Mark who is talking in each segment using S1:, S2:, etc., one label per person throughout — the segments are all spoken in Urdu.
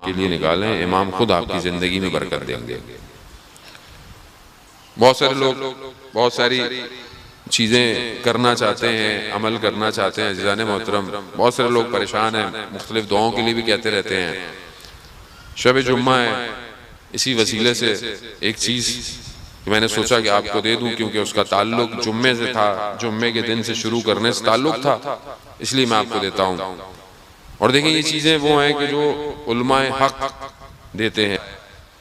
S1: کے لیے نکالیں، امام خود آپ کی زندگی میں برکت دیں گے۔ بہت سارے لوگ بہت ساری چیزیں کرنا چاہتے ہیں، عمل کرنا چاہتے ہیں، عزیزان محترم، بہت سارے لوگ پریشان ہیں، مختلف دعاؤں کے لیے بھی کہتے رہتے ہیں۔ شب جمعہ ہے، اسی وسیلے سے ایک چیز میں نے سوچا کہ آپ کو دے دوں، کیونکہ اس کا تعلق جمعے سے تھا، جمعے کے دن سے شروع کرنے سے تعلق تھا، اس لیے میں آپ کو دیتا ہوں۔ اور دیکھیں یہ چیزیں وہ ہیں کہ جو علماء حق دیتے ہیں۔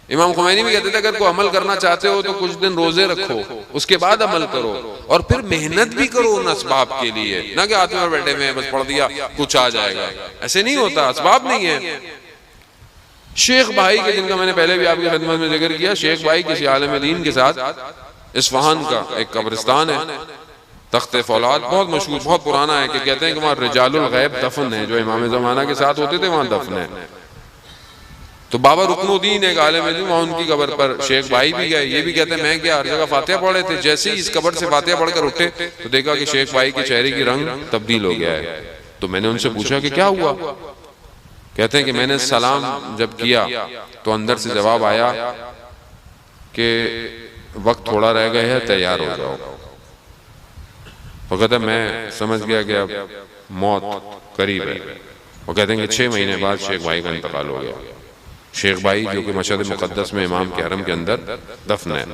S1: امام خمینی بھی کہتے تھے اگر کوئی عمل کرنا چاہتے ہو تو کچھ دن روزے رکھو، اس کے بعد عمل کرو، اور پھر محنت بھی کرو ان اسباب کے لیے، نہ کہ ہاتھ میں بیٹھے ہوئے بس پڑھ دیا کچھ آ جائے گا، ایسے نہیں ہوتا، اسباب نہیں ہے۔ شیخ بھائی کے، جن کا میں نے پہلے بھی آپ کی خدمت میں ذکر کیا، شیخ بھائی کسی عالم دین کے ساتھ اصفہان کا ایک قبرستان ہے، تخت فولاد، بہت مشہور، بہت پرانا ہے، کہ کہتے ہیں کہ وہاں رجال الغیب دفن ہے، جو امام زمانہ کے ساتھ ہوتے تھے وہاں دفن ہے۔ تو بابا رکن الدین ایک عالم دین، وہاں ان کی قبر پر شیخ بھائی بھی گئے، یہ بھی کہتے ہیں میں کیا ہر جگہ فاتحہ پڑھے تھے، جیسے ہی اس قبر سے فاتحہ پڑھ کر اٹھے تو دیکھا کہ شیخ بھائی کے چہرے کی رنگ تبدیل ہو گیا ہے۔ تو میں نے ان سے پوچھا کہ کیا ہوا؟ کہتے ہیں کہ میں نے سلام جب کیا تو اندر سے جواب آیا کہ وقت تھوڑا رہ گیا ہے، تیار ہو جاؤ۔ وہ کہتا ہے میں سمجھ گیا کہ اب موت قریب ہے۔ وہ کہتے ہیں کہ 6 مہینے بعد شیخ بھائی کا انتقال ہو گیا۔ شیخ بھائی جو کہ مشہد مقدس میں امام کے حرم کے اندر دفن ہے۔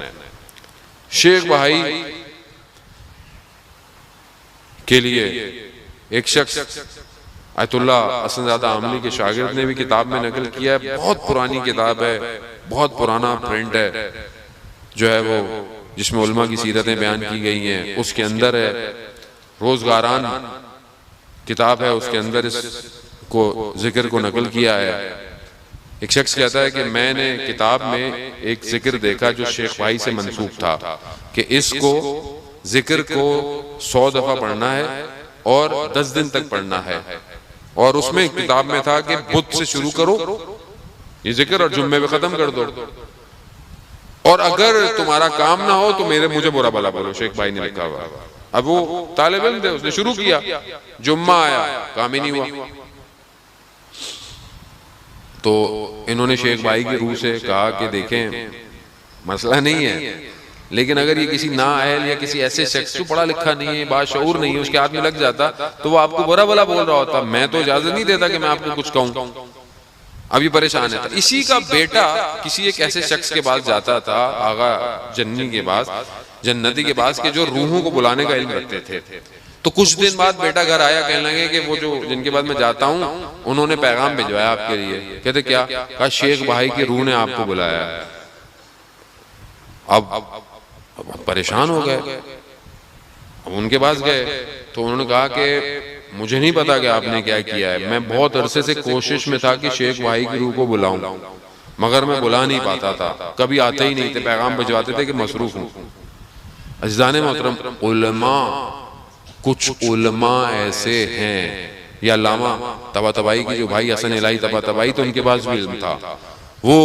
S1: شیخ بھائی کے لیے ایک شخص آیت اللہ حسن زادہ عاملی کے شاگرد نے بھی کتاب میں نقل کیا ہے، بہت پرانی کتاب ہے، بہت پرانا پرنٹ ہے، جو ہے وہ جس میں علماء کی سیرتیں بیان کی گئی ہیں، اس کے اندر ہے روزگاران کتاب ہے، اس کے اندر اس کو ذکر کو نقل کیا ہے۔ ایک شخص کہتا ہے کہ میں نے کتاب میں ایک ذکر دیکھا جو شیخ بھائی سے منسوب تھا، کہ اس کو ذکر کو 100 دفعہ پڑھنا ہے اور 10 دن تک پڑھنا ہے، اور اس میں کتاب میں تھا کہ بدھ سے شروع کرو یہ ذکر اور جمعے پہ ختم کر دو، اور اگر تمہارا کام نہ ہو تو مجھے برا بھلا بولو۔ شیخ بھائی نے لکھا ہوا، اب وہ طالب علم تھے، اس نے شروع کیا، جمعہ آیا کام ہی نہیں ہوا۔ تو انہوں نے شیخ بھائی کی روح سے کہا کہ دیکھیں مسئلہ نہیں ہے، لیکن اگر یہ کسی نااہل یا کسی ایسے شخص جو پڑھا لکھا نہیں ہے، باشعور نہیں ہے، اس کے ہاتھ میں لگ جاتا تو وہ آپ کو برا بھلا بول رہا ہوتا، میں تو اجازت نہیں دیتا کہ میں آپ کو کچھ کہوں۔ اب یہ پریشان ہے۔ اسی کا بیٹا کسی ایک ایسے شخص کے پاس جاتا تھا، آغا جنی کے پاس، جنتی کے پاس، کہ جو روحوں کو بلانے کا علم رکھتے تھے۔ تو کچھ دن بعد بیٹا گھر آیا، کہنے لگے کہ وہ جو جن کے بعد میں جاتا ہوں انہوں نے پیغام بھیجوایا آپ کے لیے۔ کہتے کیا؟ کہا شیخ بھائی کی روح نے آپ کو بلایا۔ اب پریشان ہو گئے، اب ان کے پاس گئے تو انہوں نے کہا کہ مجھے نہیں پتا کہ آپ نے کیا کیا ہے، میں بہت عرصے سے کوشش میں تھا کہ شیخ بھائی کی روح کو بلاؤں، مگر میں بلا نہیں پاتا تھا، کبھی آتے ہی نہیں تھے، پیغام بھجواتے تھے کہ مصروف ہوں۔ عزیزان محترم، کچھ علماء ایسے ہیں، یا علامہ طباطبائی کی جو بھائی حسن الہی طباطبائی، تو ان کے پاس بھی علم تھا، وہ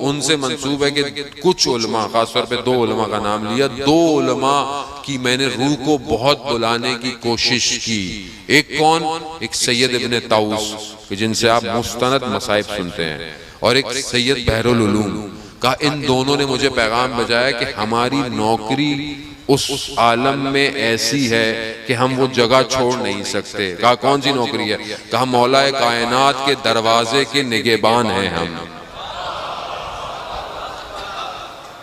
S1: ان سے منسوب ہے کہ کچھ علماء، خاص طور پہ 2 علماء کا نام لیا، 2 علماء کی میں نے روح کو بہت بلانے کی کوشش کی۔ ایک کون؟ ایک سید ابن طاؤس، جن سے آپ مستند مصائب سنتے ہیں، اور ایک سید بحر العلوم۔ کہا ان دونوں نے مجھے پیغام بھیجایا کہ ہماری نوکری اس عالم میں ایسی ہے کہ ہم وہ جگہ چھوڑ نہیں سکتے۔ کہا کون سی نوکری ہے؟ کہا مولا کائنات کے دروازے کے نگہبان ہیں ہم۔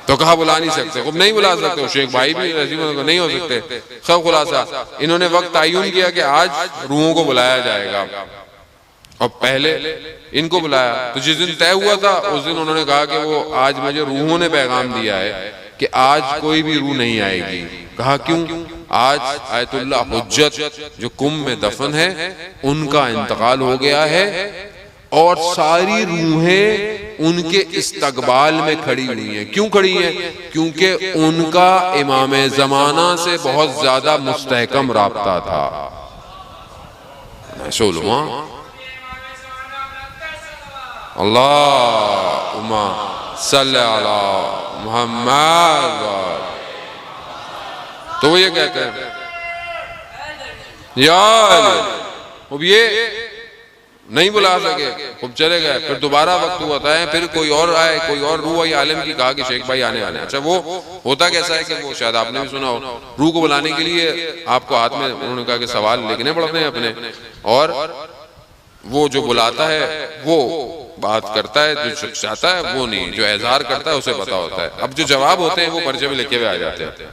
S1: تو کہا بلا نہیں سکتے، خب نہیں بلا سکتے، شیخ بھائی بھی نہیں ہو سکتے۔ خب خلاصہ انہوں نے وقت تعین کیا کہ آج روحوں کو بلایا جائے گا، اور پہلے ان کو بلایا۔ تو جس دن طے ہوا تھا اس دن انہوں نے کہا کہ وہ آج مجھے روحوں نے پیغام دیا ہے کہ آج کوئی بھی روح نہیں آئے گی۔ کہا کیوں؟ آج آیت اللہ حجت جو کم میں دفن ہے ان کا انتقال ہو گیا ہے، اور ساری روحیں ان کے استقبال میں کھڑی ہوئی ہیں۔ کیوں کھڑی ہیں؟ کیونکہ ان کا امام زمانہ سے بہت زیادہ مستحکم رابطہ تھا۔ ایسے علماء، اللہم صلی علی محمد۔ تو وہ یہ کہتے ہیں یا اب نہیں بلا سکے، خوب چلے گئے، پھر دوبارہ وقت ہوا تھا، پھر کوئی اور آئے، کوئی اور روح آئی عالم کی، کہا کہ شیخ بھائی آنے والے ہیں۔ اچھا وہ ہوتا کیسا ہے کہ وہ شاید آپ نے بھی سنا ہو، روح کو بلانے کے لیے آپ کو ہاتھ میں انہوں نے کہا کہ سوال لکھنے پڑتے ہیں اپنے، اور وہ جو بلاتا ہے وہ بات کرتا ہے، جو شخص چاہتا ہے وہ نہیں، جو اظہار کرتا ہے اسے پتا ہوتا ہے۔ اب جو جواب ہوتے ہیں وہ پرچے میں لکھے ہوئے آ جاتے ہیں۔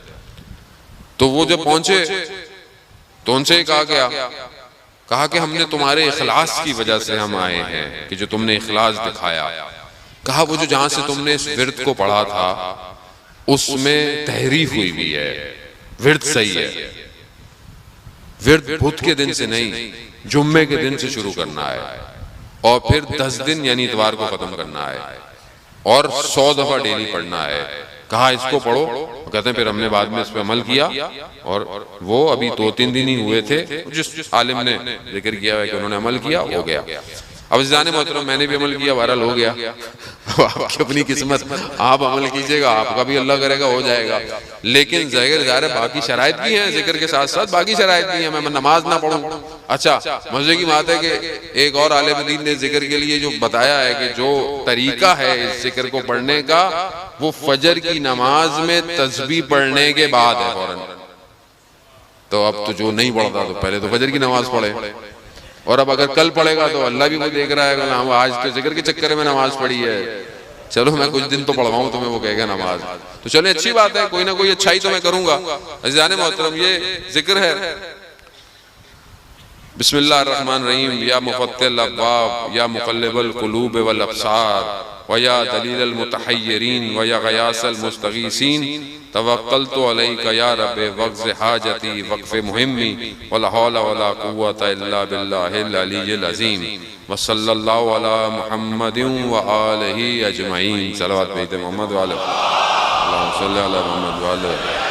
S1: تو وہ جب پہنچے تو ان سے کہا گیا، کہا کہ ہم نے تمہارے اخلاص کی وجہ سے ہم آئے ہیں، کہ جو تم نے اخلاص دکھایا۔ کہا وہ جو جہاں سے تم نے اس ورد کو پڑھا تھا اس میں تحریف ہوئی بھی ہے، ورد صحیح ہے، ورد بدھ کے دن سے نہیں جمعے کے دن سے شروع کرنا ہے، اور پھر 10 دن یعنی اتوار کو ختم کرنا ہے، اور 100 دفعہ ڈیلی پڑھنا ہے۔ کہا اس کو پڑھو، کہتے ہیں پھر ہم نے بعد میں اس پہ عمل کیا، اور وہ ابھی 2-3 دن ہی ہوئے تھے، جس عالم نے ذکر کیا ہے کہ انہوں نے عمل کیا، ہو گیا۔ اب عزیزان محترم میں نے بھی عمل کیا، بہرحال ہو گیا۔ آپ کی اپنی قسمت، آپ عمل کیجئے گا، آپ کا بھی اللہ کرے گا ہو جائے گا، لیکن ظاہر ہے باقی شرائط بھی ہیں، ذکر کے ساتھ ساتھ باقی شرائط بھی ہیں، میں نماز نہ پڑھوں۔ اچھا مزے کی بات ہے کہ ایک اور عالم دین نے ذکر کے لیے جو بتایا ہے کہ جو طریقہ ہے اس ذکر کو پڑھنے کا وہ فجر کی نماز میں تسبیح پڑھنے کے بعد ہے فوراً۔ تو اب تو جو نہیں پڑھتا تو پہلے تو فجر کی نماز پڑھے، اور اب اگر کل پڑھے گا تو اللہ بھی کوئی دیکھ رہا ہے کہ آج تو ذکر کے چکر میں نماز پڑھی ہے، چلو میں کچھ دن تو پڑھواؤں تمہیں، وہ کہے گا نماز، تو چلیں اچھی بات ہے، کوئی نہ کوئی اچھائی تو میں کروں گا۔ عزیزان محترم یہ ذکر ہے، بسم اللہ الرحمن الرحیم، یا مفتح الابواب، یا مقلب القلوب والابصار، ویا دلیل المتحیرین، ویا غیاث المستغیثین، توکلت علیک یا رب وقض حاجتی وقف مہمی، ولا حول ولا قوة الا باللہ العلی العظیم، وصلی اللہ علی محمد وآلہ اجمعین۔ صلوات بیت محمد وآلہ، اللہم صلی علی محمد وآلہ۔